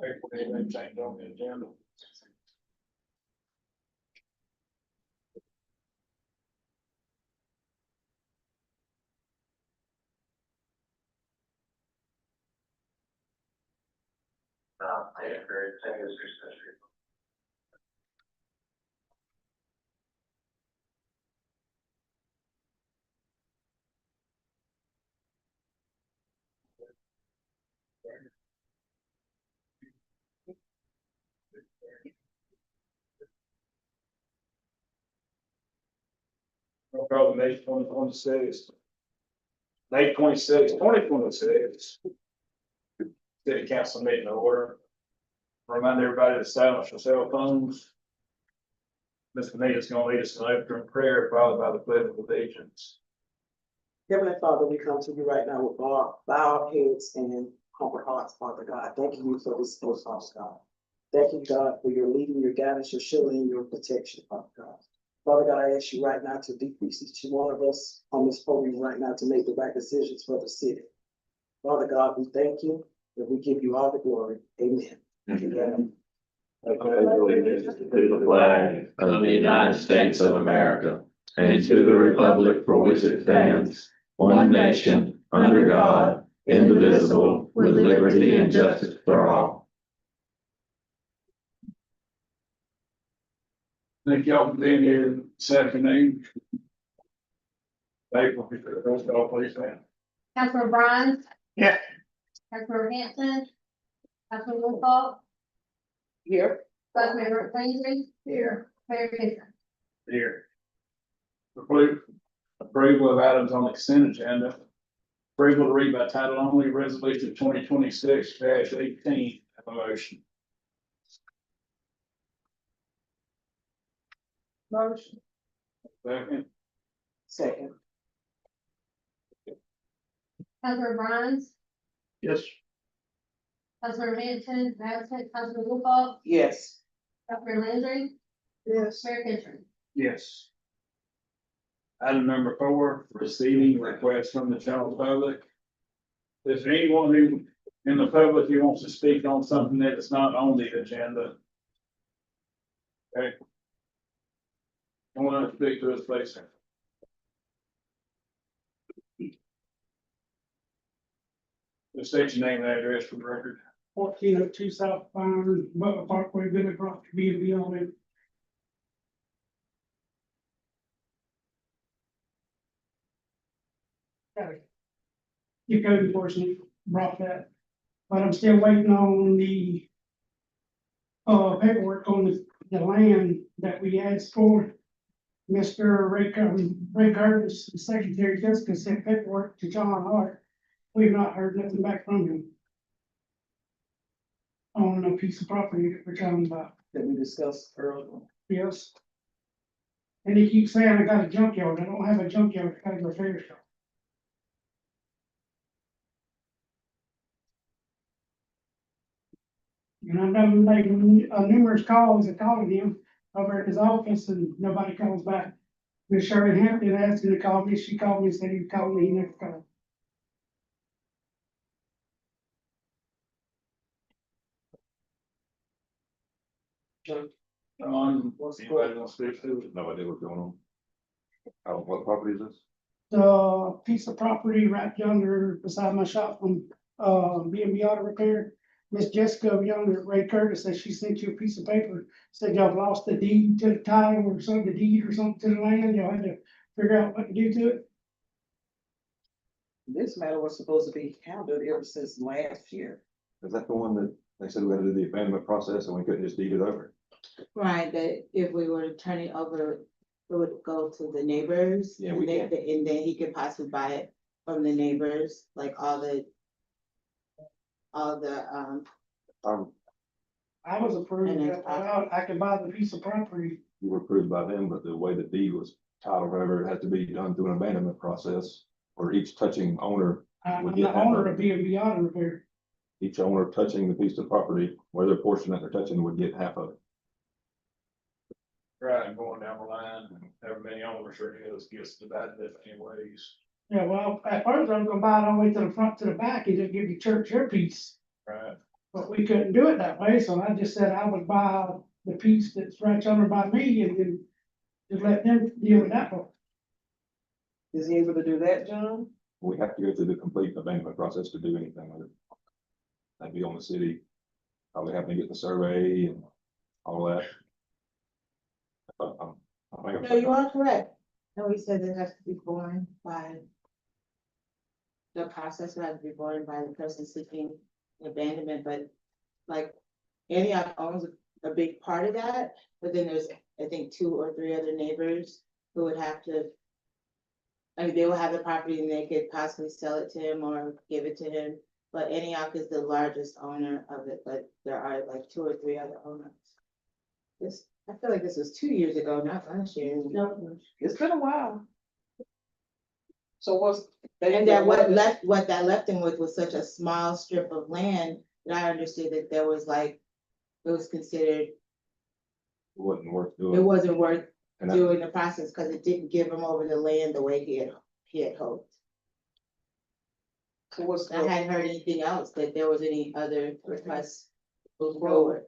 Anything changed on the agenda? I agree. Same as your sister. No problem, May 2026. May 26, 2026. City council meeting to order. Remind everybody to silence your cell phones. Ms. Benita's gonna lead us in opening prayer, followed by the pledge of allegiance. Heavenly Father, we come to you right now with bowed heads and humble hearts, Father God. Thanking you for this post office, God. Thank you, God, for your leading, your guidance, your shielding, and your protection, Father God. Father God, I ask you right now to decrease each one of us on this podium right now to make the right decisions for the city. Father God, we thank you and we give you all the glory. Amen. Amen. I pledge allegiance to the flag of the United States of America and to the republic for which it stands, one nation, under God, indivisible, with liberty and justice for all. Thank y'all for being here this afternoon. April, first call, please, ma'am. Councilor Bryant. Yeah. Councilor Hampton. Councilor Wolfalt. Here. Vice Mayor Landry. Here. Mayor Fisher. Here. Approval of items on the consent agenda. Approval to read by title only, resolution 2026-18. Have a motion. Motion. Second. Second. Councilor Bryant. Yes. Councilor Hampton, absent. Councilor Wolfalt. Yes. Councilor Landry. Yes. Mayor Fisher. Yes. Item number 4, receiving requests from the general public. Is there anyone who, in the public, who wants to speak on something that is not on the agenda? Okay. I want to speak to us, please, sir. Just state your name and address for the record. 1402 South Farm, Butler Parkway, Village Rock, B&B on it. Your code enforcement brought that, but I'm still waiting on the paperwork on the land that we asked for. Mr. Ray Curtis, the Secretary Jessica sent paperwork to John Hart. We've not heard nothing back from him on a piece of property that we're talking about. That we discussed earlier. Yes. And he keeps saying, I got a junkyard. I don't have a junkyard, I got a repair shop. And I've done like numerous calls and calling him over at his office and nobody calls back. Miss Shirley Hampton asked him to call me. She called me and said he would call me. He never called. Anybody want to speak to it? No idea what's going on. What property is this? The piece of property right yonder beside my shop from B&B Auto Repair. Miss Jessica Younger at Ray Curtis said she sent you a piece of paper, said y'all lost the deed to the title or something, the deed or something to the land, y'all had to figure out what to do to it. This matter was supposed to be handled ever since last year. Is that the one that they said we had to do the abandonment process and we couldn't just deed it over? Right, that if we were to turn it over, it would go to the neighbors. Yeah, and we then, and then he could possibly buy it from the neighbors, like all the. I was approved, And it's I could buy the piece of property. You were approved by them, but the way the deed was titled over, it had to be done through an abandonment process. Or each touching owner, I'm Would the you have owner a- of B&B Auto Repair. each owner touching the piece of property, where their portion that they're touching would get half of it. Right, and going down the line, and however many owners there is, gets divided in many ways. Yeah, well, at first I was gonna buy it all the way to the front to the back and just give the church their piece. Right. But we couldn't do it that way, so I just said I would buy the piece that's right under by me and then just let them deal with that one. Is he able to do that, John? We have to go through the complete abandonment process to do anything with it. That'd be on the city, probably having to get the survey and all that. I think No, you are correct. No, he said it has to be borne by. The process would have to be borne by the person seeking abandonment, but like Antioch owns a big part of that, but then there's, I think, 2 or 3 other neighbors who would have to. I mean, they will have the property and they could possibly sell it to him or give it to him, but Antioch is the largest owner of it, but there are like 2 or 3 other owners. This, I feel like this was 2 years ago, not last year. It's been a while. So what's? And that what that left him with was such a small strip of land that I understood that there was like, it was considered, Wasn't worth it doing. wasn't worth And that- doing the process because it didn't give him over the land the way he had hoped. So what's I hadn't heard anything else, that there was any other requests move forward.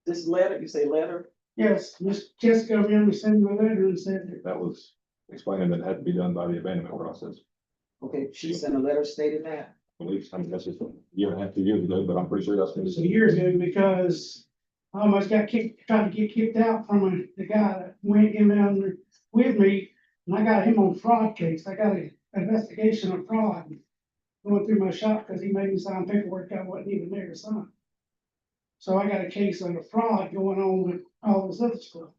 this letter, you say letter? Yes, Miss Jessica really sent me a letter and said that That was explaining that it had to be done by the abandonment process. Okay, she sent a letter stating that. I believe, I mean, that's just a year and a half, 2 years ago, but I'm pretty sure that's been. some years ago because I almost got kicked, tried to get kicked out from the guy that went in down there with me. And I got him on fraud case. I got an investigation of fraud going through my shop because he made me sign paperwork I wasn't even there to sign. So I got a case of fraud going on with all this other stuff.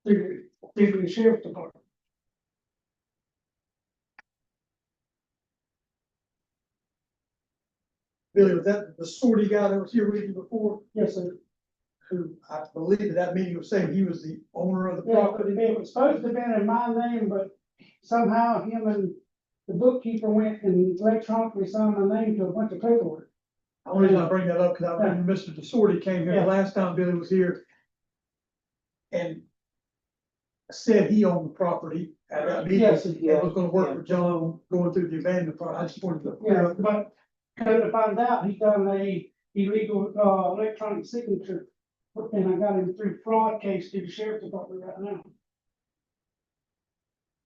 Through the sheriff's department. Billy, was that the sortie guy that was here with you before, Yes, sir. who I believe at that meeting was saying he was the owner of the Yeah, property? but it was supposed to have been in my name, but somehow him and the bookkeeper went and electronically signed my name to a bunch of paperwork. The only reason I bring that up, because I remember Mr. DeSorty came here Yeah. the last time Billy was here. And said he owned the property at that meeting, Yes, and was gonna work with John going through the abandonment part. I just wanted to. Yeah, but come to find out, he done a illegal, electronic signature. And I got him through fraud case to the sheriff's department right now.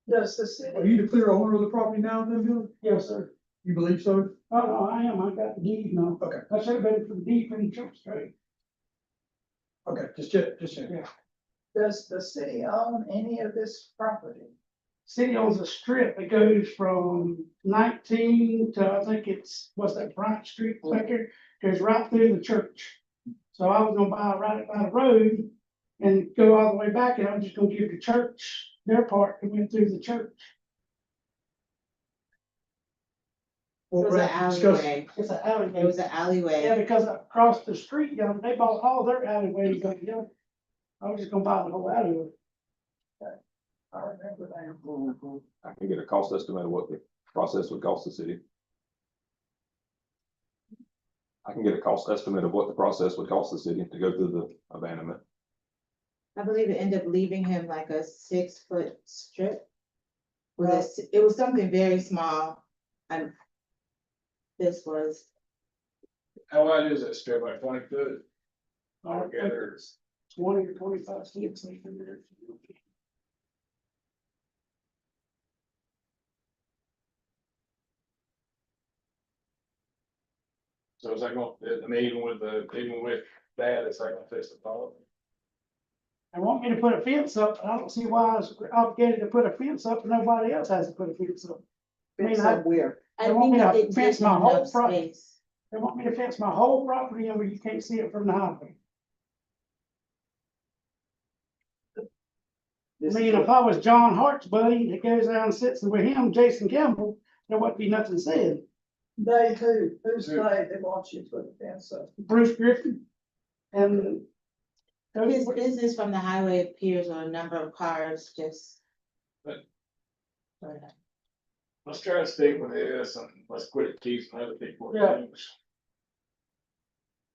Does the city? Are you the clear owner of the property now, then, Billy? Yes, sir. You believe so? Oh, no, I am. I got the deed now. Okay. I should have been for the deed from the church trade. Okay, just check, just check. Yeah. Does the city own any of this property? City owns a strip that goes from 19 to, I think it's, what's that, Bryant Street, back there, goes right through the church. So I was gonna buy right by the road and go all the way back, and I'm just gonna give the church their part that went through the church. It was an alleyway, It's an it alleyway. was an alleyway. Yeah, because across the street, they bought all their alleyways up together. I was just gonna buy the whole alleyway. I remember that. I can get a cost estimate of what the process would cost the city. I can get a cost estimate of what the process would cost the city to go through the abandonment. I believe it ended up leaving him like a 6-foot strip. It was something very small, and this was, How wide is that strip, like 20 foot? Altogether, it's 20 or 25 feet, something there. so it's like, I mean, even with that, it's like gonna fix the problem. They want me to put a fence up, but I don't see why I was obligated to put a fence up and nobody else has to put a fence up. Fence up where? I They want think me it to didn't fence give my him whole enough property. space. They want me to fence my whole property in where you can't see it from the highway. I mean, if I was John Hart's buddy that goes down and sits with him, Jason Campbell, there wouldn't be nothing said. They who's Who? they want you to put a fence up? Bruce Griffin. And. His business from the highway appears on a number of cars, just. But- Sorry. Let's try to stick with this and let's quit teasing other people. Yeah.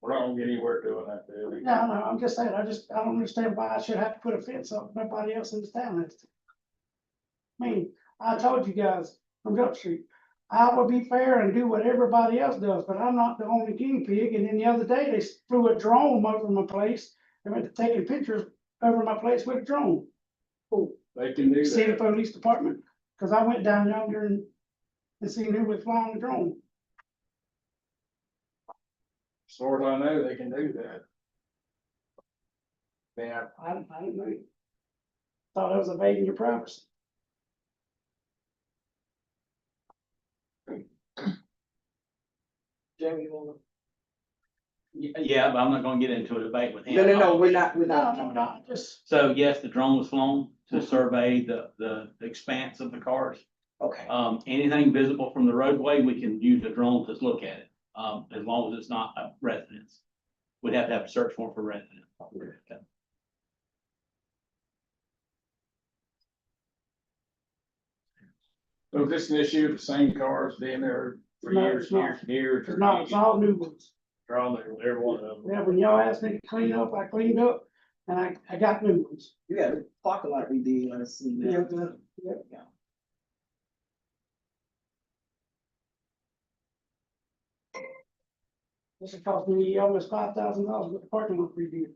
We're not gonna get anywhere doing that, really. No, I'm just saying, I don't understand why I should have to put a fence up, nobody else in this town has to. I mean, I told you guys from Jump Street, I will be fair and do what everybody else does, but I'm not the only guinea pig. And then the other day, they flew a drone over my place. They went to taking pictures over my place with a drone. They can do City that. Police Department, cause I went down yonder and seen who was flying the drone. As far as I know, they can do that. Yeah, I didn't know. Thought I was invading your privacy. Jamie, you wanna? Yeah, but I'm not gonna get into a debate with him. No, we're not, No, just, So yes, the drone was flown to survey the expanse of the cars. Okay, Anything visible from the roadway, we can use a drone to look at it, as long as it's not a residence. We'd have to have a search warrant for residence. so this is an issue, the same cars being there for No, years, it's not. years, years. it's not, it's all new ones. They're all there, every one of them. Yeah, when y'all asked me to clean up, I cleaned up, and I got new ones. you got a parking lot we did, I see that. Yeah. This will cost me almost $5,000 with the parking lot redo.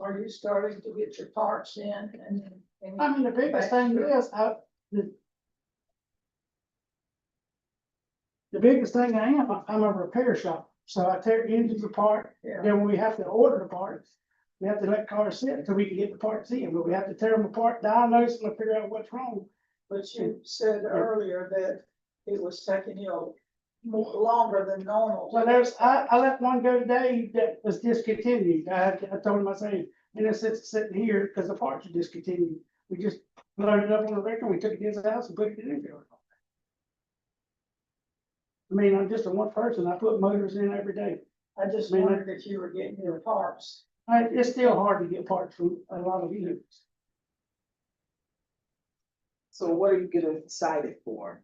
Are you starting to get your parts in and? I mean, the biggest thing is, the biggest thing I am, I'm a repair shop, so I tear engines apart, Yeah. then when we have to order the parts, we have to let cars sit until we can get the parts in, but we have to tear them apart, diagnose them, and figure out what's wrong. But you said earlier that it was taking you longer than normal. So I let one go today that was discontinued, I told him, I say, and it's sitting here, because the parts are discontinued. We just loaded it up on the record, we took it to his house and put it in there. I mean, I'm just a one person, I put motors in every day. I just wondered if you were getting your parts. It's still hard to get parts from a lot of vehicles. So what are you getting excited for?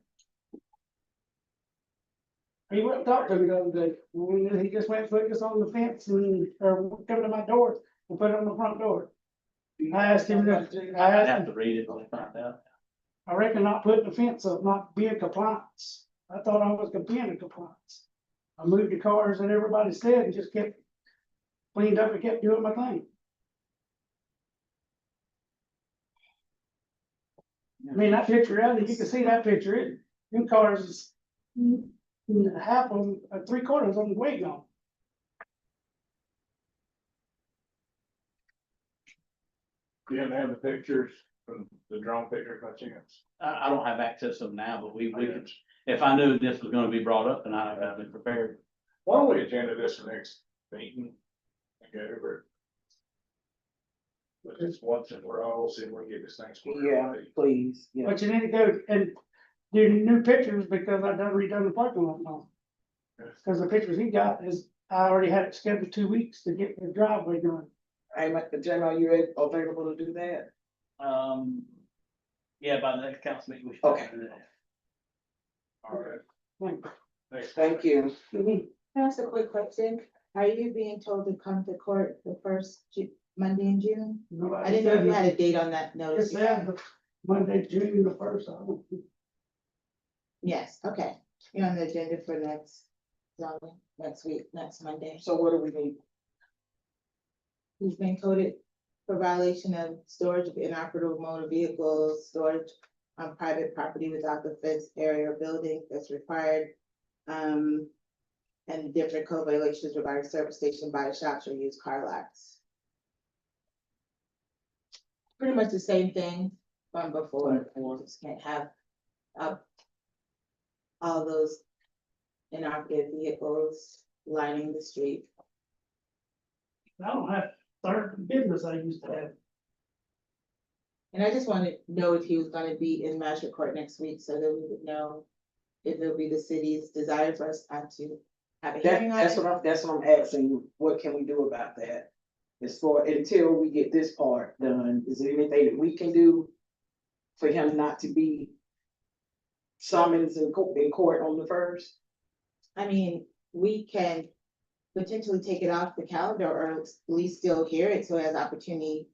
He went and talked to me the other day, he just went and put this on the fence and, or come to my door and put it on the front door. I asked him, I'd have to read it when I find out. I reckon not putting the fence up, not being compliance. I thought I was being in compliance. I moved the cars that everybody said and just kept cleaned up and kept doing my thing. I mean, that picture out there, you can see that picture, them cars is half of them, 3/4 of them way gone. You didn't have the pictures from the drone pictures by chance? I don't have access to them now, but we could, if I knew this was gonna be brought up, then I'd have been prepared. Why don't we agenda this for next meeting? And go over it. But just once and we're all, see if we can get this thing squared Yeah, away. please, yeah. But you need to go and do new pictures because I done redone the parking lot now. Cause the pictures he got is, I already had it scheduled 2 weeks to get the driveway done. Hey, Jamie, are you available to do that? Yeah, by the next council meeting, we should. Okay. do that. All right. Thank Thanks. Thank you. you. Can I ask a quick question? Are you being told to come to court the first Monday in June? I didn't know if you had a date on that It notice. said the Monday, June the 1st, I don't. Yes, okay. You're on the agenda for next week, next Monday. So what do we need? He's been coded for violation of storage of inoperable motor vehicles, storage on private property without the fenced area or building that's required. And different code violations regarding service station, body shops, or used car lots. Pretty much the same thing from before, we just can't have all those inoperative vehicles lining the street. I don't have third business I used to have. And I just wanted to know if he was gonna be in Magistrate Court next week, so that we would know if it'll be the city's desire for us not to have a hearing on That's it. what I'm asking you, what can we do about that? As for, until we get this part done, is there anything that we can do for him not to be summoned in court on the 1st? I mean, we can potentially take it off the calendar or at least still hear it, so he has opportunity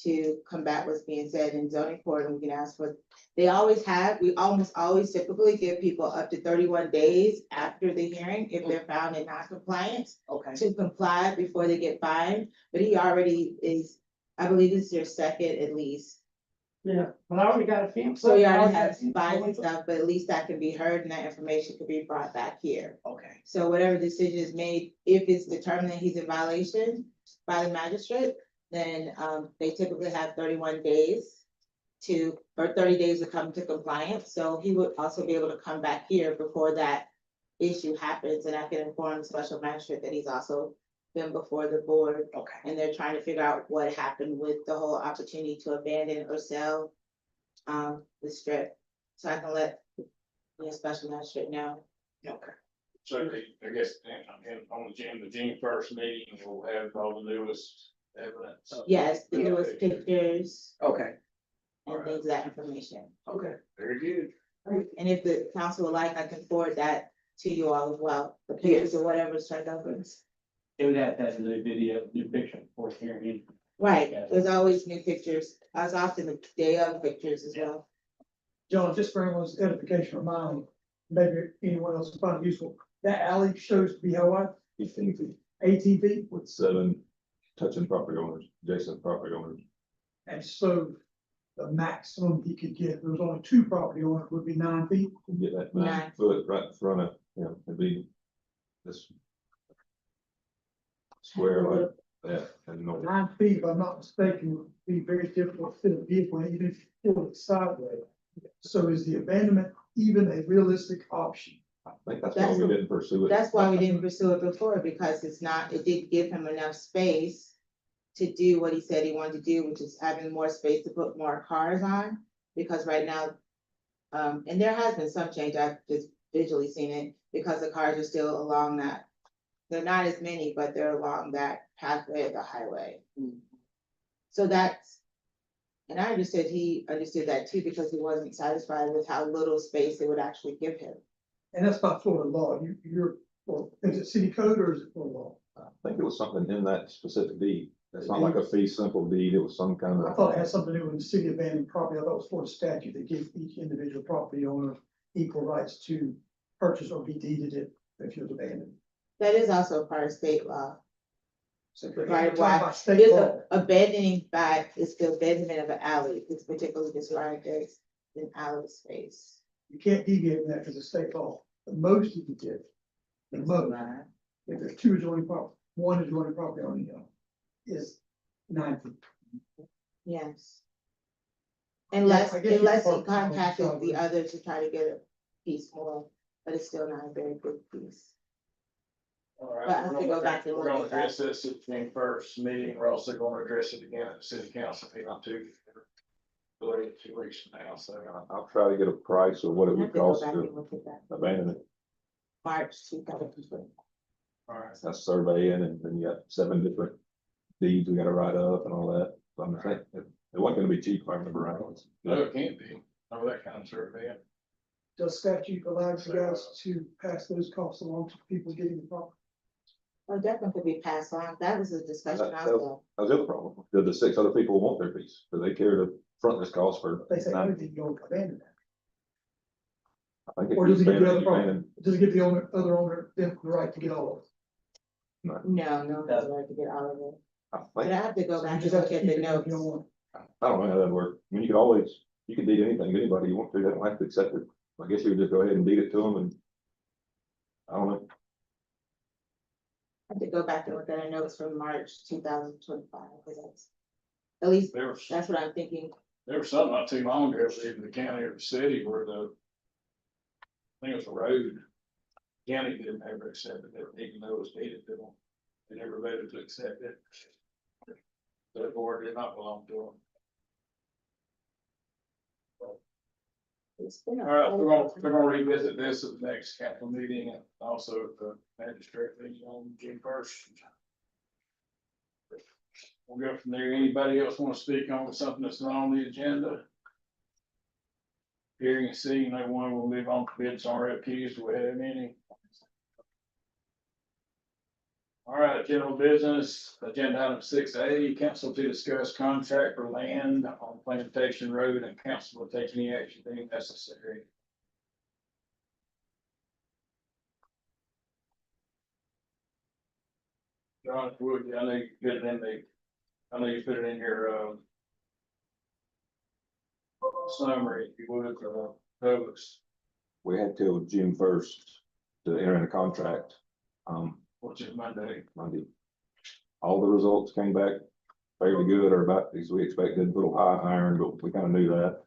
to combat what's being said in zoning court, and we can ask for, they always have, we almost always typically give people up to 31 days after the hearing if they're found in non-compliance Okay, to comply before they get fined, but he already is, I believe this is your second at least. Yeah, but I already got a fence. So he up, I already got has a fence fines and going up. stuff, but at least that can be heard and that information could be brought back here. okay, So whatever decision is made, if it's determined that he's in violation by the magistrate, then they typically have 31 days or 30 days to come to compliance. So he would also be able to come back here before that issue happens, and I can inform the special magistrate that he's also been before the board, okay. and they're trying to figure out what happened with the whole opportunity to abandon or sell the strip. So I can let the special magistrate know. Okay. So I guess, on the June first meeting, we'll have all the newest evidence. Yes, the newest pictures Okay, and things of that information. okay. Very good. And if the council would like, I can forward that to you all as well, the pictures or whatever's turned over. It would have to have a new video, new picture for hearing. Right, there's always new pictures, as often the day of pictures as well. John, just for anyone's edification or mine, maybe anyone else will find it useful, that alley shows to be how wide? 15 feet 18 feet, with 7 touching property owners, adjacent property owners. and so the maximum he could get, if there was only 2 property owners, would be 9 feet. You get that 9. 9 foot right in front of, it'd be this square like that, and no, 9 feet, if I'm not mistaken, would be very difficult to fit a vehicle, in, even if you pull it sideways. So is the abandonment even a realistic option? I think that's why we didn't pursue it. That's why we didn't pursue it before, because it didn't give him enough space to do what he said he wanted to do, which is having more space to put more cars on, because right now, and there has been some change, I've just visually seen it, because the cars are still along that. They're not as many, but they're along that pathway of the highway. So that's, and I understood he understood that too, because he wasn't satisfied with how little space it would actually give him. And that's not Florida law, you're, well, is it city code or is it Florida law? I think it was something in that specific deed. It's not like a fee simple deed, it was some kind I of. thought it had something to do with the city abandoned property, I thought it was Florida statute that gave each individual property owner equal rights to purchase or be deeded it if it was abandoned. That is also a part of state law. So we're Right, talking why? about state It's law. abandoning by, it's the abandonment of an alley, it's particularly described as an alley space. You can't deviate from that because it's state law. The most you can get, the most, if there's 2 adjoining property, 1 adjoining property owner, is 9 feet. Yes. Unless, I guess you unless he park on the contacted side. the other to try to get a piece more, but it's still not a very good piece. All right, But I have to go back and we're look gonna at that. address this at the June first meeting, we're also gonna address it again at the city council, meeting on 2 weeks from now, so. I'll try to get a price of what I it have would to go cost back to and look at that. abandon it. March 2020. All right. That's surveying, and then you got 7 different deeds we gotta write up and all that. So I'm saying, it wasn't gonna be cheap, if I remember right. No, it can't be, over that kind of survey. Does statute allow you guys to pass those costs along to people getting the property? Oh, definitely could be passed on, that was a discussion That- also. That was the other problem. Did the 6 other people want their piece? Do they care to front this cost for? They say nine- everything, you don't abandon that. I think if Or you does it give the abandon, other you property, abandon. does it give the other owner the right to get all of it? No, that's right to get all of it, I but I think, have to go So you back and just have look to at keep the it if notes. you don't want I don't know how that works. I mean, you could always, you can deed anything to anybody you want to. They don't have to accept it. I guess you would just go ahead and deed it to them and. I don't know. I have to go back and look at our notes from March 2025, because that's, at least, There was, that's what I'm thinking. there was something not too long ago, in the county or the city where I think it was a road. County didn't ever accept it, even though it was needed, they never voted to accept it. The board did not belong to them. It's been a- All right, we're gonna revisit this at the next council meeting and also at the magistrate meeting on June first. We'll go from there. Anybody else want to speak on something that's not on the agenda? Hearing and seeing no one, will move on to bids on RFQs. Do we have any? All right, general business, agenda item 6A, council to discuss contract for land on Plantation Road, and council will take any action deemed necessary. John, would, I know you put it in I know you put it in your, summary, if you would, Douglas, We had till June 1st to enter in a contract, which is Monday. Monday. All the results came back fairly good, or about as we expected, a little high iron, but we kind of knew that.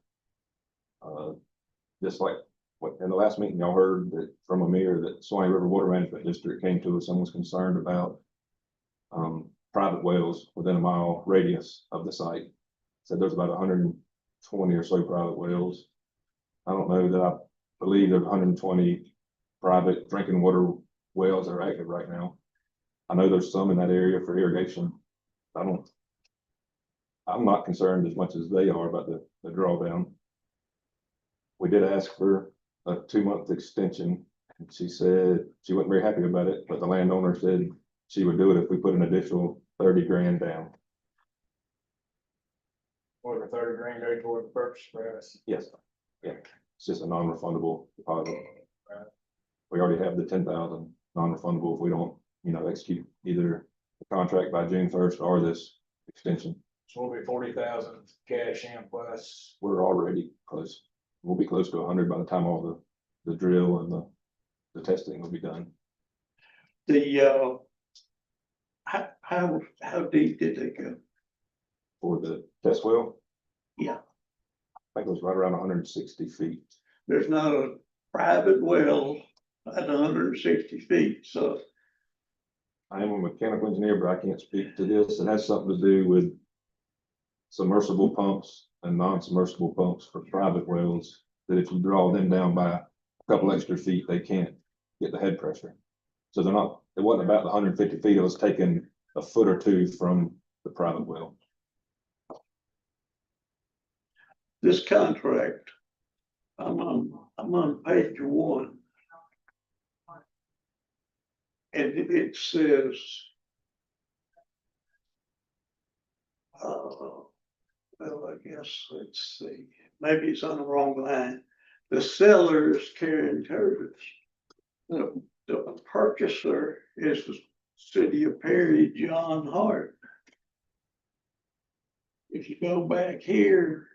Just like what, in the last meeting, y'all heard that from Amir, that Swanee River Water Management District came to us and was concerned about private wells within a mile radius of the site. Said there's about 120 or so private wells. I don't know that I believe there's 120 private drinking water wells that are active right now. I know there's some in that area for irrigation. I'm not concerned as much as they are about the drawdown. We did ask for a 2-month extension, and she said she wasn't very happy about it, but the landowner said she would do it if we put an additional 30 grand down. Or the 30 grand go toward the purchase price. Yes, yeah, it's just a non-refundable deposit. We already have the 10,000 non-refundable if we don't, execute either the contract by June 1st or this extension. So it'll be 40,000 cash in plus. We're already close. We'll be close to 100 by the time all the drill and the testing will be done. The, how deep did they go? For the test well? Yeah. I think it was right around 160 feet. There's not a private well at 160 feet, so. I am a mechanical engineer, but I can't speak to this. It has something to do with submersible pumps and non-submersible pumps for private wells, that if you draw them down by a couple extra feet, they can't get the head pressure. So it wasn't about the 150 feet, it was taking a foot or two from the private well. This contract, I'm on page 1. And it says, well, I guess, let's see, maybe it's on the wrong line. The seller is Karen Curtis. The purchaser is the city of Perry, John Hart. If you go back here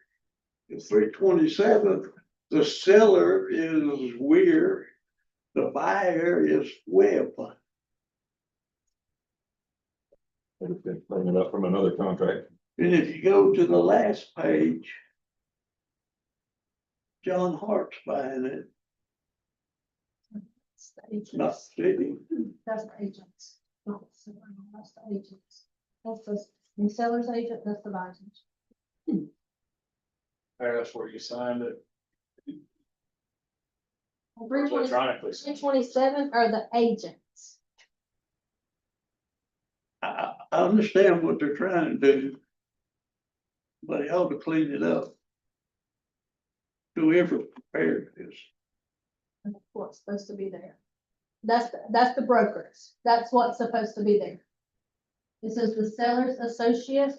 to 327, the seller is Weir, the buyer is Webb. I've been bringing it up from another contract. And if you go to the last page, John Hart's buying it, not city. That's the agents. Not the seller, that's the agents. That's the seller's agent, that's the buyer's agent. That's where you signed it. 320 Electronically. 327 are the agents. I understand what they're trying to do, but they ought to clean it up. Whoever prepared this. That's what's supposed to be there. That's the brokers. That's what's supposed to be there. This is the seller's associate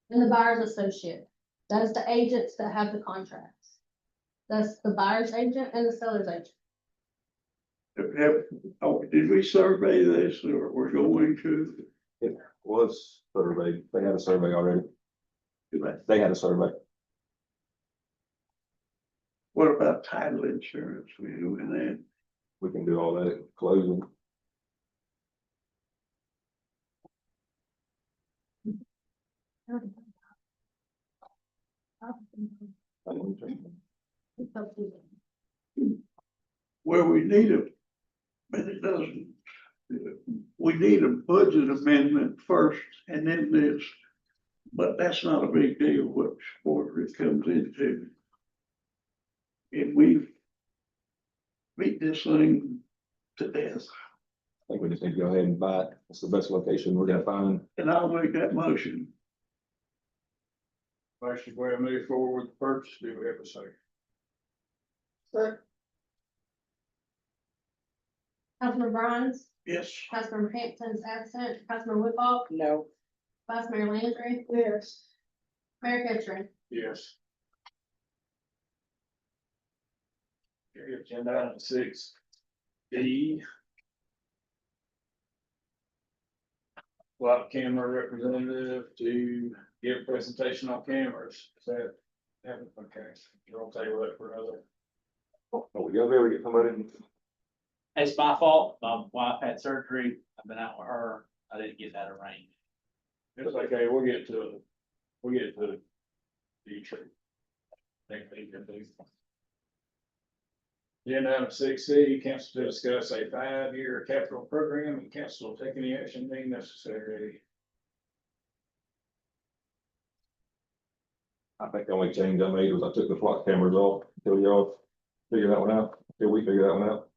and the buyer's associate. That is the agents that have the contracts. That's the buyer's agent and the seller's agent. Did we survey this, or we're going to? It was surveyed. They had a survey already. They had a survey. What about title insurance? We doing that? We can do all that at closing. Where we need it, but it doesn't. We need a budget amendment first and then this, but that's not a big deal, what sport it comes into. And we've beat this thing to death, I think we just need to go ahead and buy it. It's the best location we're gonna find. and I'll make that motion. Motion, go ahead and move forward with the purchase. Do we have a second? Sir, Councilman Bryans, Yes. Councilman Hampton is absent, Councilman Whipple, No. Vice Mayor Landry, Yes. Mayor Kitchen. Yes. Okay, agenda item 6D. Lot camera representative to give presentation on cameras. Is that, okay, you'll table that for another. Are we gonna be able to get somebody? It's my fault. My wife had surgery. I've been out with her. I didn't get that arranged. It's okay, we'll get to it. We'll get to the future. Next week, at least. Agenda item 6C, council to discuss a 5-year capital program and council will take any action being necessary. I think the only change I made was I took the flock cameras off until y'all figure that one out, till we figure that one out.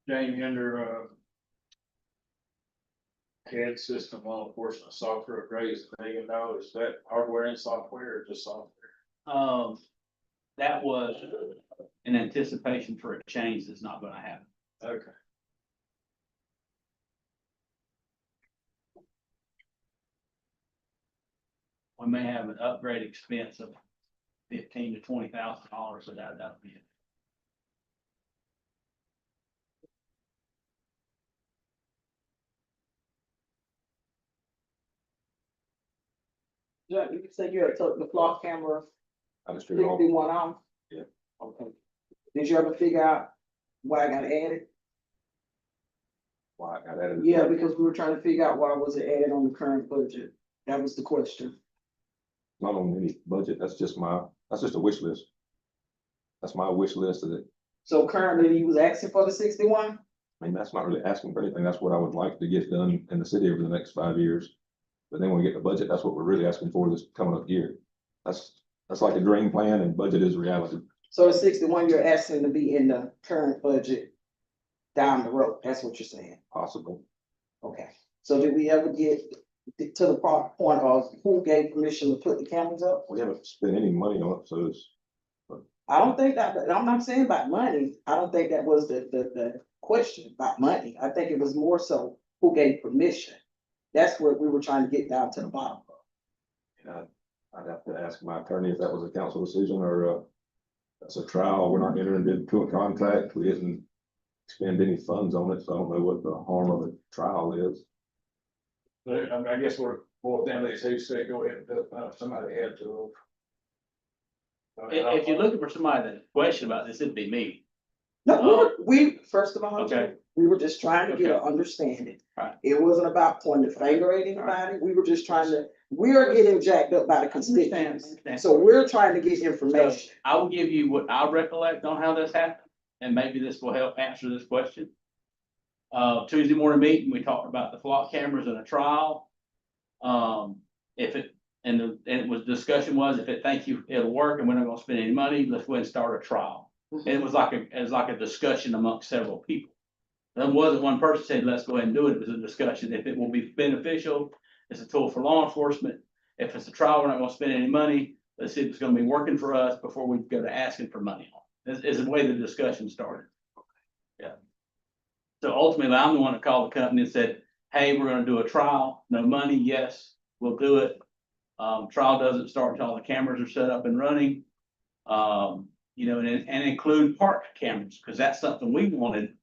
Jamie, under CAD system, law enforcement software upgrades, $1 million, is that hardware and software or just software? That was in anticipation for a change that's not gonna happen. Okay. We may have an upgrade expense of $15,000 to $20,000, so that'll be it. Jack, you said you had took the flock camera I just figured off, 61 off? Yeah. Okay. Did you ever figure out why I got added? why I got added. Yeah, because we were trying to figure out why was it added on the current budget. That was the question. Not on any budget, that's just a wish list. That's my wish list of it. So currently he was asking for the 61? I mean, that's not really asking for anything, that's what I would like to get done in the city over the next 5 years. But then when we get the budget, that's what we're really asking for this coming up year. That's like a dream plan and budget is reality. So the 61 you're asking to be in the current budget down the road, that's what you're saying? Possible. Okay, so did we ever get to the point of who gave permission to put the cameras up? We haven't spent any money on it, so it's, I don't think that, I'm not saying about money, I don't think that was the question about money, I think it was more so who gave permission. That's what we were trying to get down to the bottom of. you know, I'd have to ask my attorney if that was a council decision or that's a trial. We're not entering into a contract. We didn't spend any funds on it, so I don't know what the harm of a trial is. But I guess we're both down to who said go ahead and do it. Somebody had to. If you're looking for somebody to question about this, it'd be me. No, we, first of all, Okay. we were just trying to get an Okay. understanding. Right. It wasn't about pointing the finger at anybody, we were just trying to, we're getting jacked up by the constituents. Understand. So we're trying to get information. I will give you what I recollect on how this happened, and maybe this will help answer this question. Tuesday morning meeting, we talked about the flock cameras in a trial. If it, and it was, discussion was, if it thinks you, it'll work and we're not gonna spend any money, let's go ahead and start a trial. And it was like a discussion amongst several people. There wasn't one person said, let's go ahead and do it. It was a discussion. If it will be beneficial, it's a tool for law enforcement. If it's a trial, we're not gonna spend any money. Let's see if it's gonna be working for us before we go to asking for money. Is the way the discussion started. Yeah. So ultimately, I'm the one that called the company and said, hey, we're gonna do a trial. No money, yes, we'll do it. Trial doesn't start until all the cameras are set up and running. You know, and include park cameras, because that's something we wanted,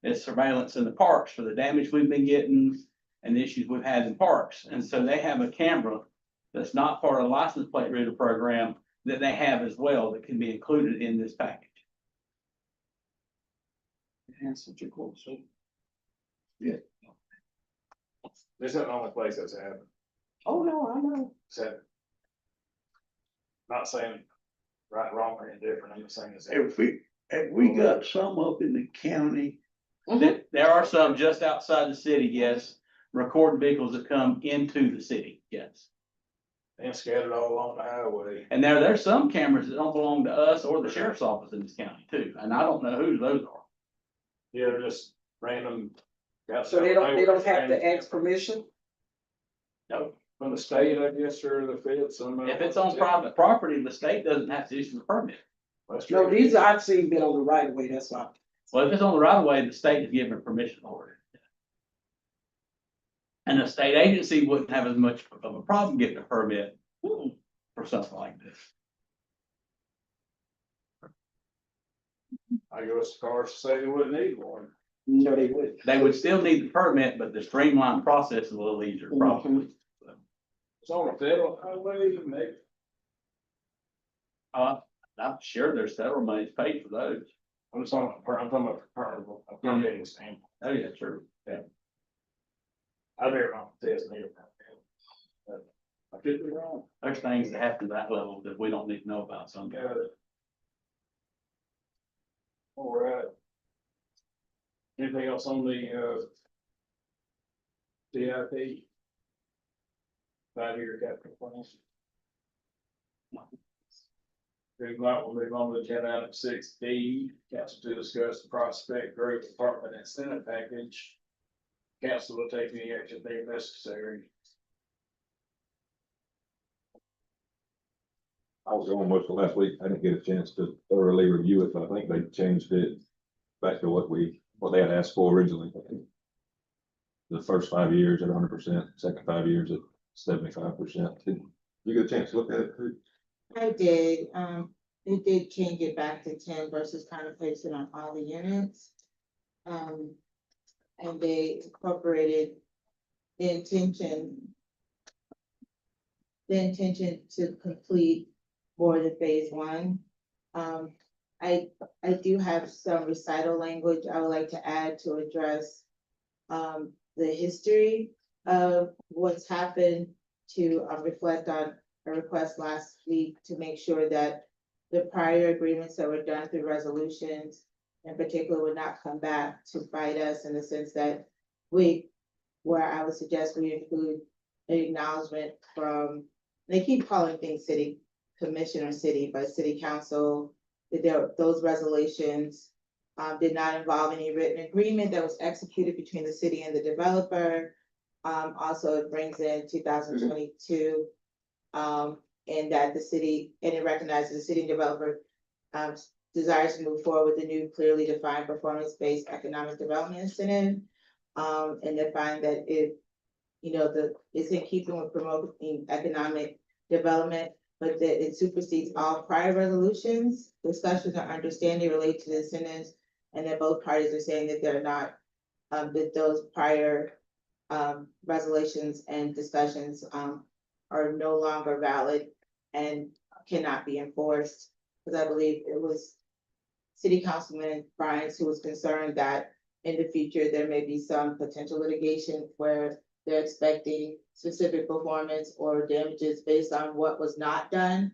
is surveillance in the parks for the damage we've been getting and the issues we've had in parks. And so they have a camera that's not part of the license plate reader program that they have as well that can be included in this package. Answered your question. This isn't the only place that's happened, Oh, no, I know. so. Not saying right, wrong, or indifferent, I'm just saying it's. Have we got some up in the county? There are some just outside the city, yes, recording vehicles that come into the city, yes. And scattered all along the highway. And there's some cameras that don't belong to us or the sheriff's office in this county too, and I don't know who those are. Yeah, they're just random. So they don't have to ask permission? No, From the state, I guess, or the feds, some. if it's on private property, the state doesn't have to issue the permit. That's No, true. these I've seen been on the right of way, that's why. Well, if it's on the right of way, the state is given permission for it. And the state agency wouldn't have as much of a problem getting a permit for something like this. I guess the cars say they wouldn't need one. No, they wouldn't. They would still need the permit, but the streamlined process is a little easier, probably. It's on a federal highway, maybe. I'm sure there's several monies paid for those. I'm talking about a permitting standpoint. Oh, yeah, true. I've never on test neither. I could be wrong. There's things that happen to that level that we don't need to know about sometimes. Got it. All right. Anything else on the, CIP? 5-year capital plan? Green light, we'll move on to agenda item 6D, council to discuss the prospect growth department incentive package. Council will take any action they necessary. I was on most of last week. I didn't get a chance to thoroughly review it, but I think they changed it back to what they had asked for originally. The first 5 years at 100%, second 5 years at 75%. Did you get a chance to look at it? I did, it did change it back to 10 versus kind of place it on all the units. And they incorporated the intention to complete more than phase 1. I do have some recital language I would like to add to address the history of what's happened, to reflect on a request last week to make sure that the prior agreements that were done through resolutions in particular would not come back to bite us, in the sense that where I would suggest we include an acknowledgement from, they keep calling things city commission or city, but city council, that those resolutions did not involve any written agreement that was executed between the city and the developer. Also, it brings in 2022, and that the city, and it recognizes the city and developer desires to move forward with a new clearly defined performance-based economic development incentive. And they find that it's in keeping with promoting economic development, but that it supersedes all prior resolutions, discussions, or understanding related to the incentives. And that both parties are saying that they're not, that those prior resolutions and discussions are no longer valid and cannot be enforced. Because I believe it was City Councilman Bryant who was concerned that in the future, there may be some potential litigation where they're expecting specific performance or damages based on what was not done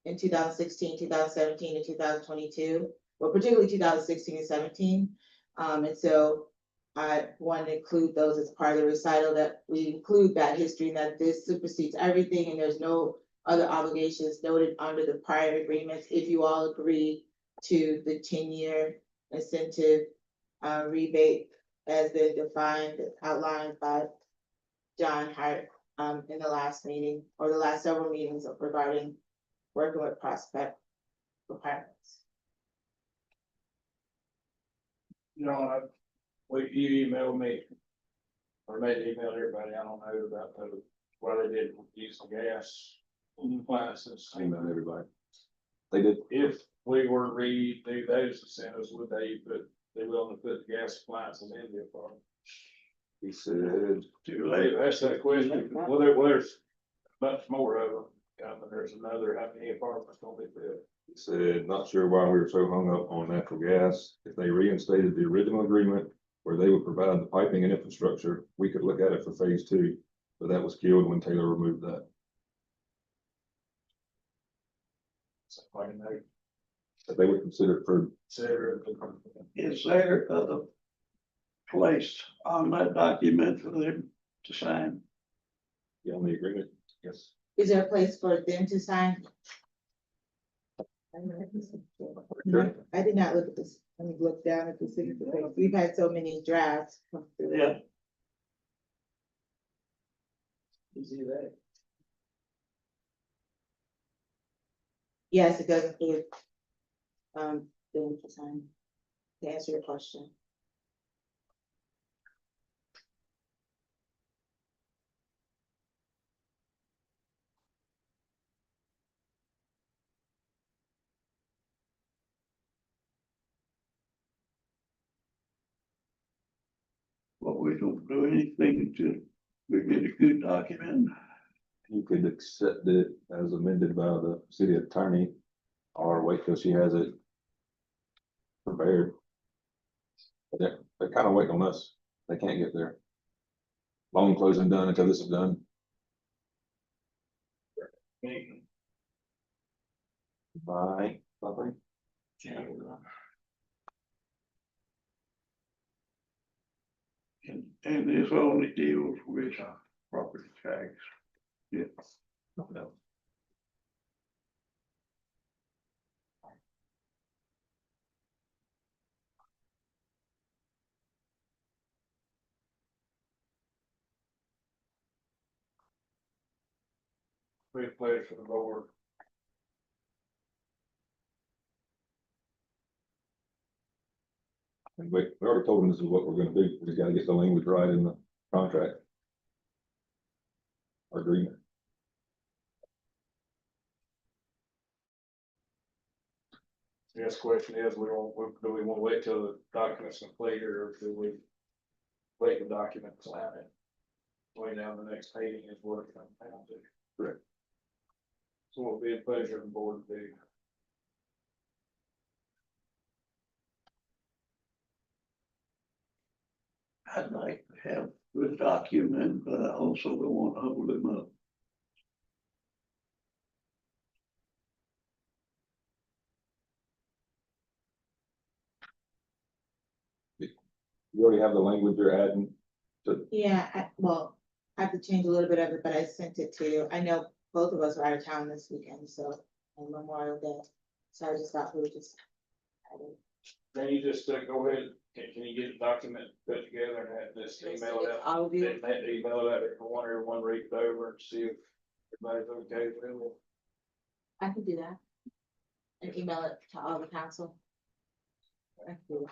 in 2016, 2017, and 2022, well, particularly 2016 and 17. And so I wanted to include those as part of the recital, that we include that history and that this supersedes everything and there's no other obligations noted under the prior agreements. If you all agree to the 10-year incentive rebate as been defined, outlined by John Hart in the last meeting, or the last several meetings regarding working with prospect requirements. You emailed me, or maybe emailed everybody, I don't know about why they didn't use the gas appliances. I emailed everybody. They did. If we were to redo those incentives, would they willing to put the gas appliances in the apartment? He said, Too late. That's that question. Well, there's much more of them. There's another, how many apartments gonna be built? He said, not sure why we were so hung up on natural gas. If they reinstated the original agreement where they would provide the piping and infrastructure, we could look at it for phase two. But that was killed when Taylor removed that. So I can make, That they would consider it for, consider it. Is there a place on that document for them to sign? yeah, on the agreement, yes. Is there a place for them to sign? Sure. I did not look at this, let me look down at the signature page. We've had so many drafts come through. Yeah. Easy, right? Yes, it does include, them to sign, to answer your question. But we don't do anything to, we get a good document. You could accept it as amended by the city attorney or wait till she has it prepared. But they're kind of waiting on us. They can't get their loan closing done until this is done. Bye. Bye. And this only deals with property tax. Yeah. Big place for the board. And we already told them this is what we're gonna do. We just gotta get the language right in the contract. Or agreement. Yes, question is, do we want to wait till the document's completed, or do we wait the document signing? Way down the next meeting is what it comes down to. Correct. So it'll be a pleasure of the board to do. I'd like to have the document, but I also don't want to hold them up. You already have the language you're adding. Yeah, well, I have to change a little bit of it, but I sent it to you. I know both of us are out of town this weekend, so, and Memorial Day. So I just thought we would just. add it. Then you just go ahead, can you get a document put together and have this email it out? All of you, Then email it out, everyone read it over and see if everybody's okay with it. I can do that. And email it to all the council. I can do that.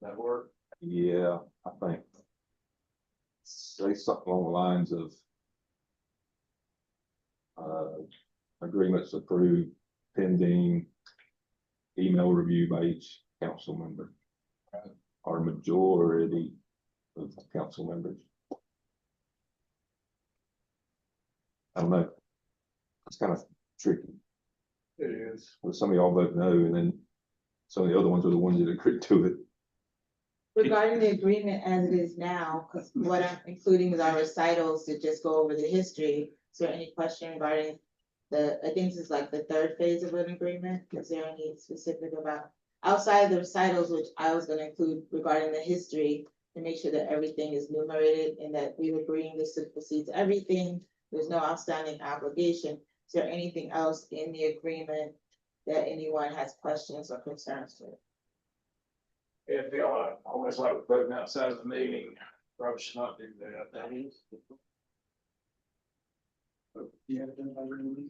That work? Yeah, I think. Say something along the lines of. Agreements approved pending. Email review by each council member. Or majority of council members. I don't know. It's kind of tricky. It is. Well, some of y'all vote no, and then some of the other ones are the ones that agree to it. Regarding the agreement as it is now, because what I'm including is our recitals to just go over the history. Is there any question regarding I think this is like the third phase of an agreement? Is there any specific about, outside of the recitals, which I was gonna include regarding the history, to make sure that everything is numerated and that we're agreeing this supersedes everything, there's no outstanding obligation. Is there anything else in the agreement that anyone has questions or concerns to? It'd be almost like we're voting outside of the meeting, probably should not do that.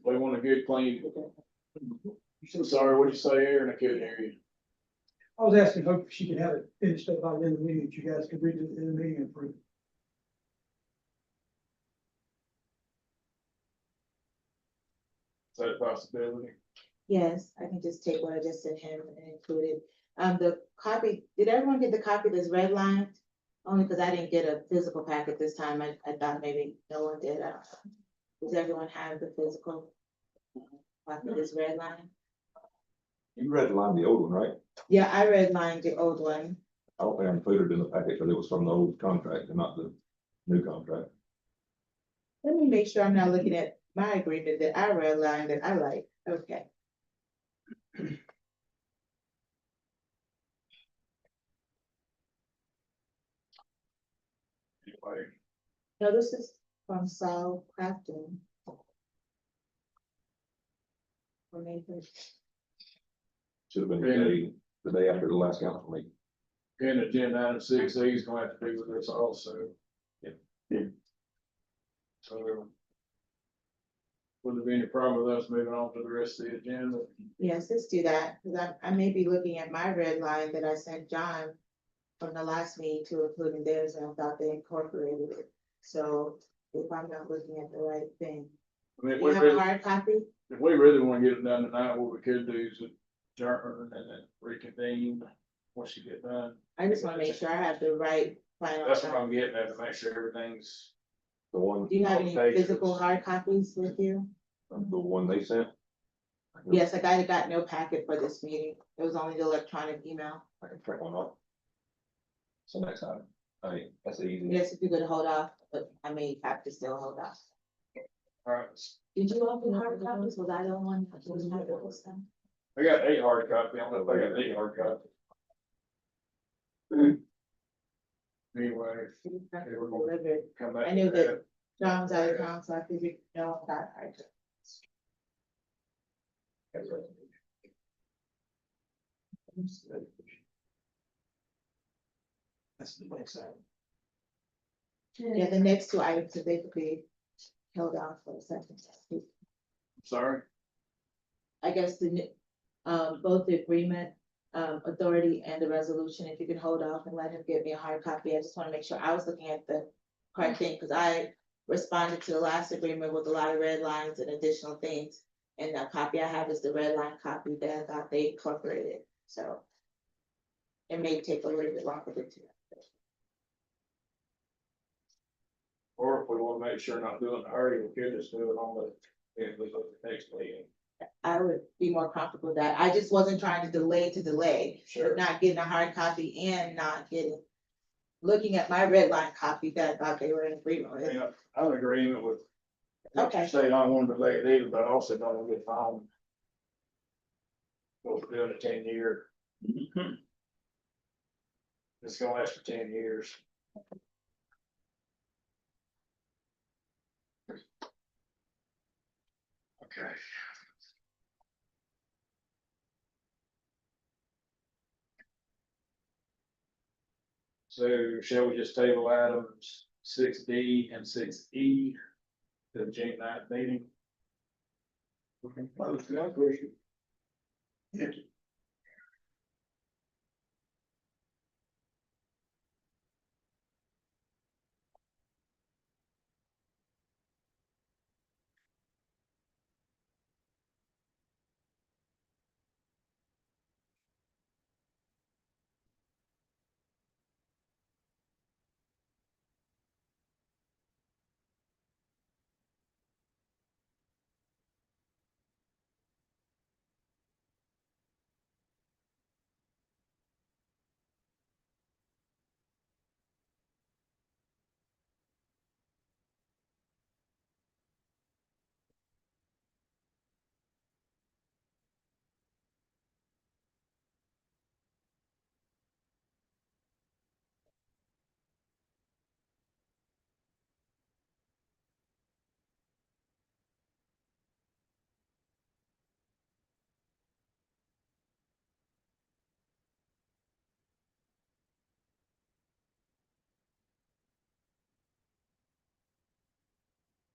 We want a good clean. So sorry, what'd you say, Aaron? I couldn't hear you. I was asking, hope she could have it finished up by the end of the meeting, that you guys could read it in the meeting and approve. Is that a possibility? Yes, I can just take what I just sent him and include it. The copy, did everyone get the copy that's redlined Only because I didn't get a physical packet this time. I thought maybe no one did. I don't know. Does everyone have the physical? Copy of this red line? You read line the old one, right? Yeah, I read line, the old one. I don't think I included it in the packet, but it was from the old contract and not the new contract. Let me make sure I'm not looking at my agreement that I read line that I like. Okay. Anyway, No, this is from Saul Crafton. Or maybe- Should have been the day after the last council meeting. and agenda item 6E is gonna have to do with this also. Yeah. So. Would there be any problem with us moving on to the rest of the agenda? Yes, let's do that, because I may be looking at my red line that I sent John from the last meeting to including theirs, and I thought they incorporated it. So if I'm not looking at the right thing, I mean, if you we have a really, hard copy? if we really wanna get it done tonight, what we could do is adjourn and then reconvene once you get done. I just wanna make sure I have the right final. That's what copy. I'm getting at, to make sure everything's. The one, Do you have any Okay. physical hard copies with you? the one they sent. Yes, I got no packet for this meeting. It was only the electronic email. I can print one off. So next time, that's easy. Yes, if you could hold off, but I may have to still hold off. Alright, Did you all do hard copies? Was I the one? That was hard copies then? I got a hard copy, I don't know if I got a hard copy. Anyway, Delivered. come back. I knew to that John was out of town, so I figured no one got hard. That's the next item. Yeah, the next two items, so they could be held off for a second. Sorry, I guess both the agreement, authority and the resolution, if you can hold off and let him give me a hard copy. I just wanna make sure I was looking at the correct thing, cause I responded to the last agreement with a lot of red lines and additional things. And the copy I have is the red line copy that I thought they incorporated, so. It may take a little bit longer to do. or if we wanna make sure not doing it in a hurry, we could just do it on the next meeting. I would be more comfortable with that. I just wasn't trying to delay, Sure. but not getting a hard copy and not getting. Looking at my red line copy that I thought they were in agreement with. Yeah, I'm in agreement with. what you Okay. say, I don't want to delay it either, but I also don't want to get fined. What we're doing a 10-year. It's gonna last for 10 years. Okay. So shall we just table items 6D and 6E to the June 9th meeting? That was my question. Yes.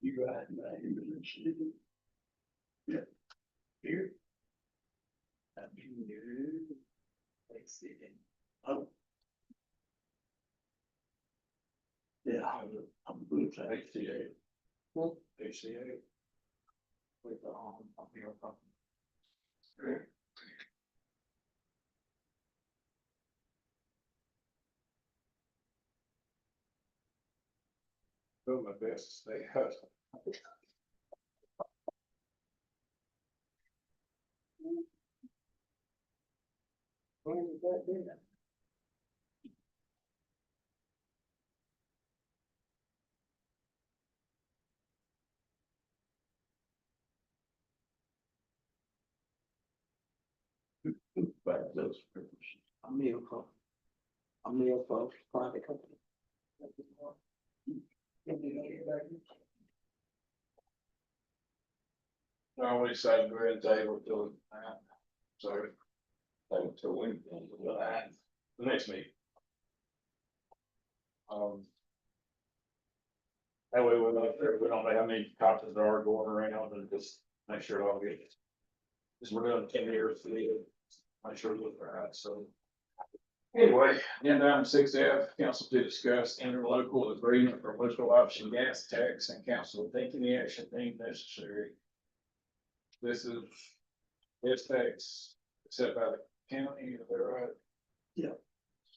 You ride my ambulance. Yeah. Here. I've been here. Let's see. Oh. Yeah, I'm good. HCA. Well, HCA. With, I'll be on. Doing my best to stay hustling. When did that do that? Back those papers. A meal for private company. I always say go ahead and table it till, sorry. Table it till Wednesday, the next meeting. That way we don't know how many copies there are going around and just make sure it all gets. Because we're doing 10 years, so make sure it looks right, so. Anyway, agenda item 6F, council to discuss interlocal agreement for local option gas tax and council take any action deemed necessary. This is, this tax set by the county, is that right?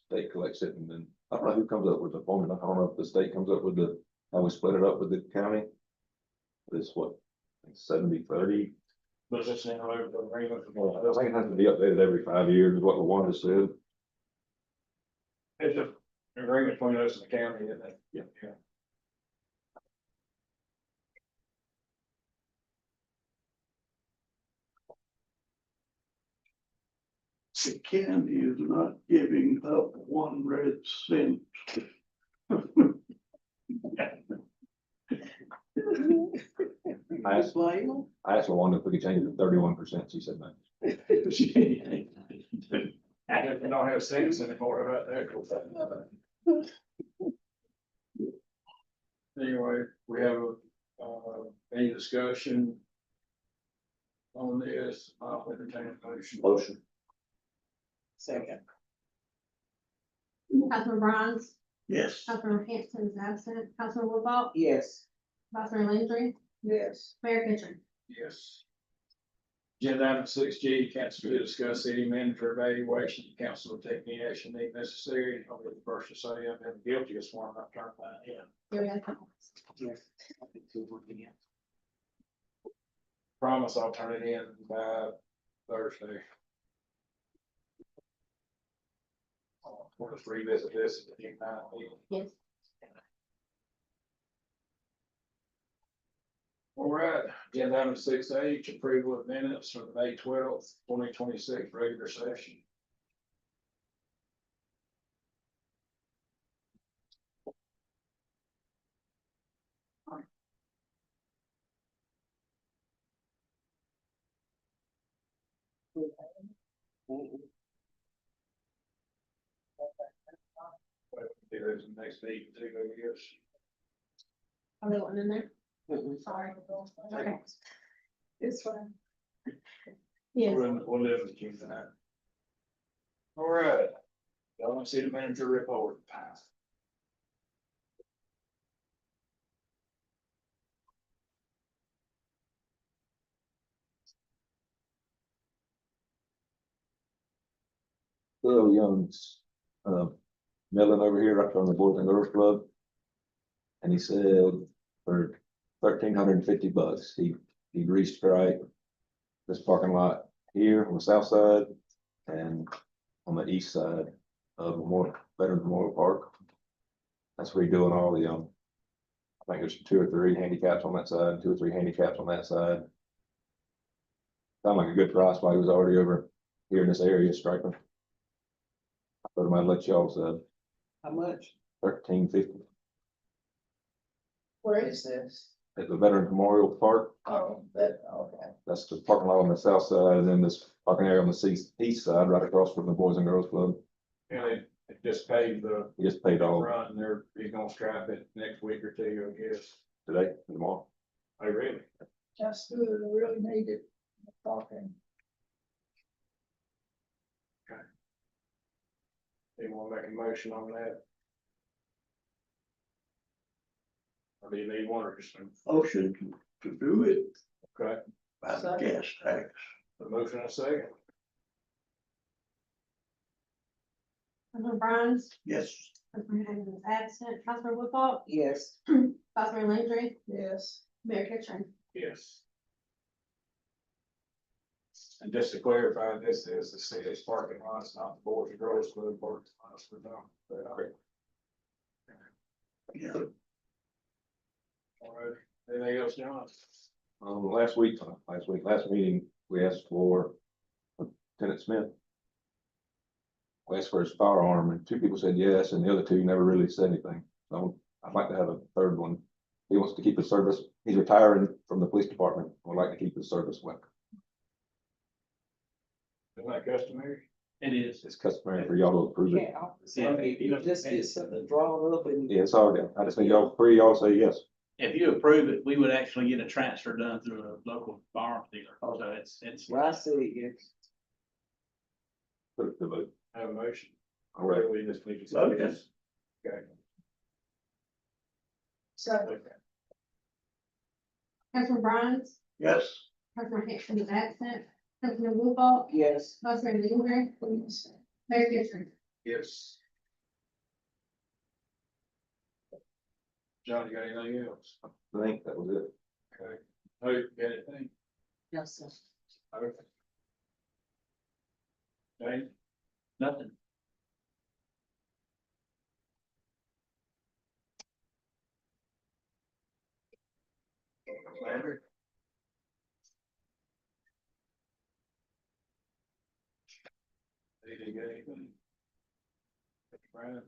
State collects it and then, I don't know who comes up with the formula. I don't know if the state comes up with the, how we split it up with the county. It's what, 70-30. But it's an interlocal agreement. I think it has to be updated every 5 years is what Luanda said. It's just an agreement between us and the county, isn't it? Yeah. The county is not giving up 1 red cent. I asked Luanda if we could change it to 31%. She said no. If we don't have sense anymore about that. Anyway, we have, any discussion on this, I'll entertain a motion. Motion. Second. Councilman Bronze, Yes. Councilman Hampton is absent, Councilman Woodball, Yes. Councilman Landry, Yes. Mayor Kitchen. Yes. Agenda item 6G, council to discuss city manager evaluation, council will take any action they necessary. I'll be the first to say I've been guilty of one, I've turned mine in. Here we go. Yes. Promise I'll turn it in by Thursday. We'll just revisit this at the meeting. Yes. All right, agenda item 6H, approval of minutes from May 12th, 2026 regular session. Do those in the next meeting too, I guess. Are they one in there? Sorry. Okay. It's fine. Yes. We'll live with you tonight. All right. Y'all want to see the manager report? Bill Young's, milling over here up on the Boys and Girls Club. And he said for $1,350, he restriped this parking lot here on the south side and on the east side of Veterans Memorial Park. That's redoing all the, I think there's 2 or 3 handicaps on that side, 2 or 3 handicaps on that side. Sound like a good price while he was already over here in this area striping. I thought I might let y'all say How much? $1,350 Where is this? at the Veterans Memorial Park. Oh, that, okay. That's the parking lot on the south side, and then this parking area on the east side, right across from the Boys and Girls Club. Yeah, they just paid the He just paid all front and he's gonna stripe it next week or two, I guess. today, and tomorrow. Oh, really? That's good, I really need it. Talking. Anyone make a motion on that? Or do you need one or just, Motion to do it okay, by the gas tax. the motion in a second? Councilman Bronze, Yes. Councilman Hampton is absent, Councilman Woodball, Yes. Councilman Landry, Yes. Mayor Kitchen. Yes. And just to clarify, this is the city's parking lots, not the Boys and Girls Club parking lots for them. Yeah. All right, anything else, John? Last meeting, we asked for Lieutenant Smith. We asked for his firearm, and 2 people said yes, and the other 2 never really said anything. So I'd like to have a third one. He wants to keep his service. He's retiring from the police department. Would like to keep his service weapon. Isn't that customary? It is. It's customary for y'all to approve it. Yeah, I mean, you just get something drawn up and. Yeah, it's already, I just need y'all 3, y'all say yes. If you approve it, we would actually get a transfer done through a local firearms dealer. So it's. Well, I say yes. Put it to vote. Have a motion. All right. We just need to. Vote yes. Okay. So. Councilman Bryant, Yes. Councilman Hickson is absent, Councilman Wolfall, Yes. Councilman Landry, Mayor Kitchen. Yes. John, you got anything else? I think that was it. Okay. Oh, you got anything? Yes, sir. Okay. Jane? Nothing. Landry? Did you get anything? Brian?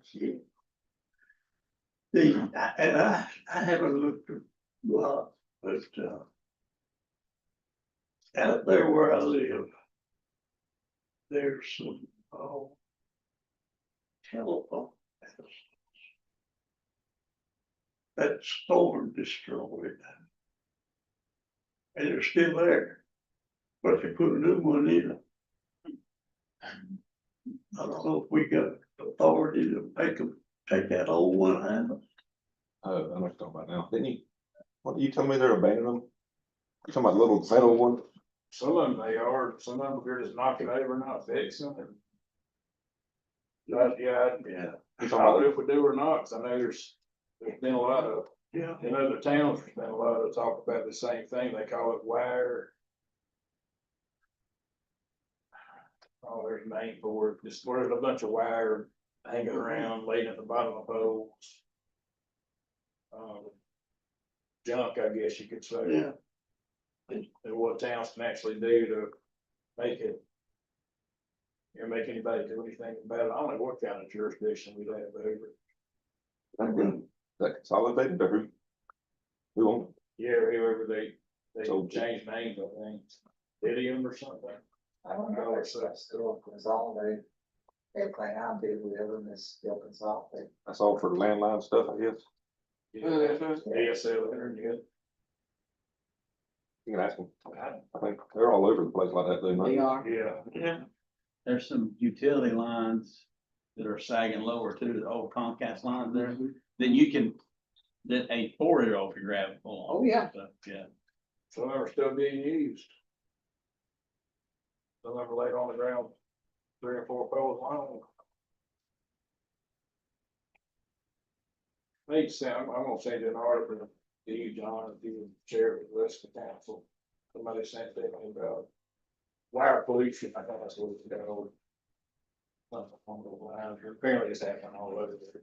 I haven't looked at a lot, but, out there where I live, there's some, telephone masts that storm destroyed. And they're still there, but they put a new one in. I don't know if we got authority to make them take that old one out. I know what you're talking about now. Didn't you? What, you telling me they're abandoning them? You talking about the little metal one? Some of them they are, some of them they're just knocking over, not fixing them. Yeah, You I talking don't know about, if we do or not, 'cause I know there's been a lot of, Yeah. in other towns, there's been a lot of talk about the same thing, they call it wire. Oh, there's a name for it, just where there's a bunch of wire hanging around, laying at the bottom of poles. Junk, I guess you could say. Yeah. And what towns can actually do to make it. You know, make anybody do anything about it, I don't know what kind of jurisdiction we'd have over it. that consolidated or who owned it? Yeah, whoever they So- changed names, I think, Idiom or something. I don't know if that's still consolidated. Everything I do with them is still consolidated. That's all for landline stuff, I guess. ASL internet. You can ask them. I think they're all over the place like that, They they are. Yeah. Yeah. There's some utility lines that are sagging lower too, the old Comcast lines there, that you can, that a 4-year-old can grab and pull on. Oh, yeah. So, yeah. Some of them are still being used. Some of them are laid on the ground, 3 or 4 poles long. Need to send, I'm gonna send you an article to you, John, if you would share it with the rest of the council. Somebody sent that me about wire pollution, I think that's what it's called. Something along those lines. Apparently it's happening all over there.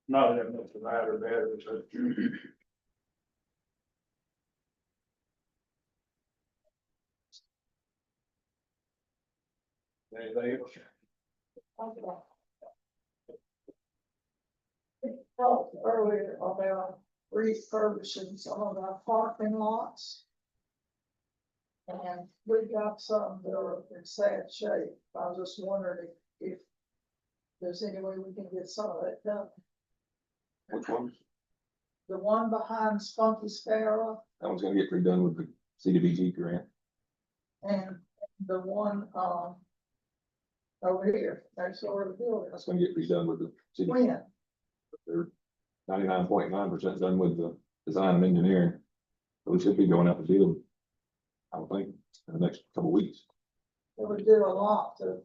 Not that much right or better, but. Anything else? Talked earlier about refurbishing some of our parking lots. And we got some that are in sad shape. I was just wondering if there's any way we can get some of that done. Which one? The one behind Spunky Sparrow That one's gonna get redone with the CDBG grant. and the one, over here, next door to the building. That's gonna get redone with the city. When? They're 99.9% done with the design and engineering. So we should be going out to bid, I would think, in the next couple of weeks. It would do a lot to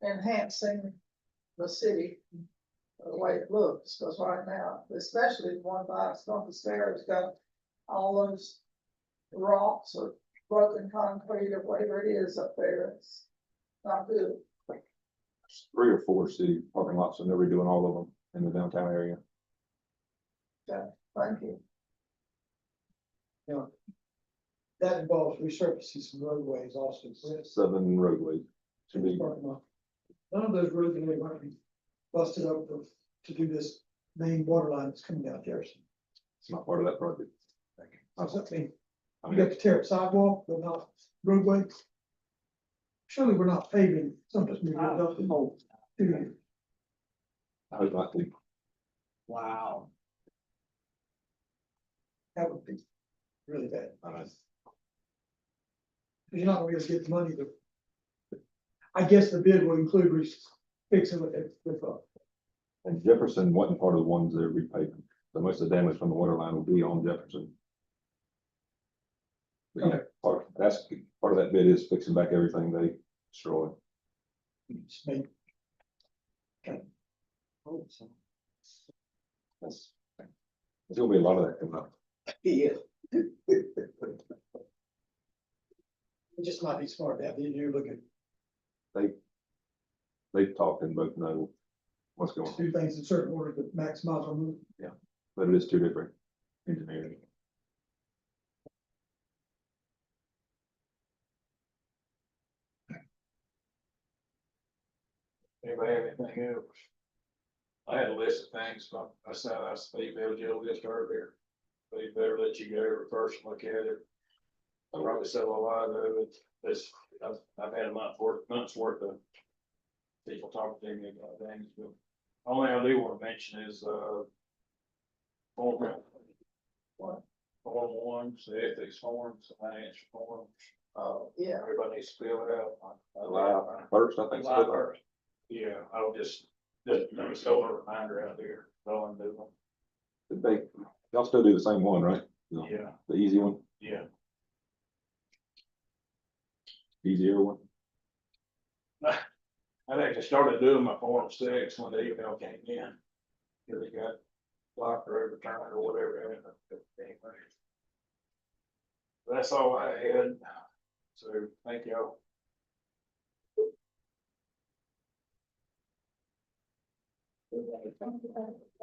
enhancing the city the way it looks, because right now, especially the one by the stairs, got all those rocks or broken concrete or whatever it is up there, it's not good. 3 or 4 city parking lots, and they're redoing all of them in the downtown area. Thank you. That involves resurfacing some roadways also. 7 roadways should be. None of those roads are going to be busted up to do this main water line that's coming down Jefferson. It's not part of that project. How's that mean? I We mean, got to tear up sidewalk, but not roadway. Surely we're not paving something. I hope not to. Wow. That would be really bad. I know. You're not gonna be able to get the money to. I guess the bid will include fixing with. And Jefferson wasn't part of the ones that are repaving, so most of the damage from the water line will be on Jefferson. But yeah, part of that bid is fixing back everything they destroyed. There's gonna be a lot of that coming up. Yeah. It just might be smart to have the engineer look at, They've talked and both know what's going on, do things in certain order to maximize our move. but it is 2 different engineering. Anybody have anything else? I had a list of things, but I said, I speak Bill Jill just earlier. They better let you go over first and look at it. I probably said a lot of it, this, I've had a month's worth of people talking to me about things, but only I do want to mention is, form ones, the ethics forms, the financial forms. Yeah. Everybody needs to fill it out. July 1st, I think. July 1st. Yeah, I'll just throw a reminder out there, go and do them. Y'all still do the same one, right? Yeah, The easy one, yeah. easier one. I actually started doing my Form 6 when the email came in. They got blocked or overturned or whatever. Anyway. That's all I had. So thank y'all.